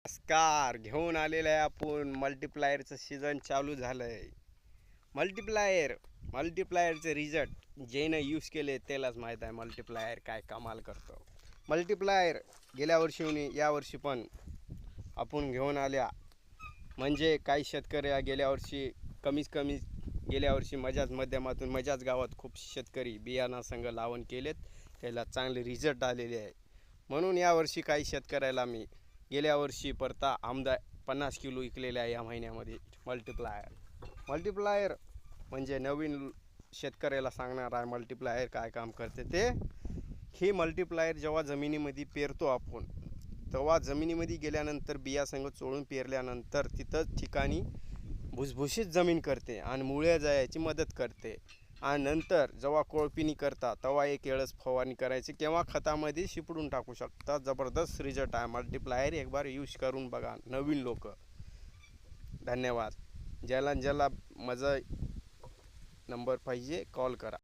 नमस्कार. घेऊन आलेलं आहे आपण मल्टिप्लायरचं सीझन चालू झालंय. मल्टिप्लायरचे रिझल्ट जेनं यूज केले त्यालाच माहीत आहे मल्टिप्लायर काय कमाल करतो. मल्टिप्लायर गेल्या वर्षी यावर्षी पण आपण घेऊन आल्या. म्हणजे काही शेतकरी गेल्या वर्षी कमी गेल्या वर्षी माझ्याच माध्यमातून माझ्याच गावात खूप शेतकरी बियाणासंग लावण केलेत, त्याला चांगले रिझल्ट आलेले आहे. म्हणून यावर्षी काही शेतकऱ्याला मी गेल्या वर्षी परता 50 किलो विकलेले आहे या महिन्यामध्ये. मल्टिप्लायर म्हणजे नवीन शेतकऱ्याला सांगणार आहे मल्टिप्लायर काय काम करते ते. ही मल्टिप्लायर जेव्हा जमिनीमध्ये पेरतो आपण, तेव्हा जमिनीमध्ये गेल्यानंतर बियासंग चोळून पेरल्यानंतर तिथं ठिकाणी भुसभुशीत जमीन करते आणि मुळे जायची मदत करते. आणि नंतर जेव्हा कोळपिणी करता तेव्हा एक वेळेस फवारणी करायची किंवा खतामध्ये शिपडून टाकू शकता. जबरदस्त रिझल्ट आहे मल्टिप्लायर. एक बार यूज करून बघा नवीन लोक. धन्यवाद. ज्याला माझा नंबर पाहिजे कॉल करा.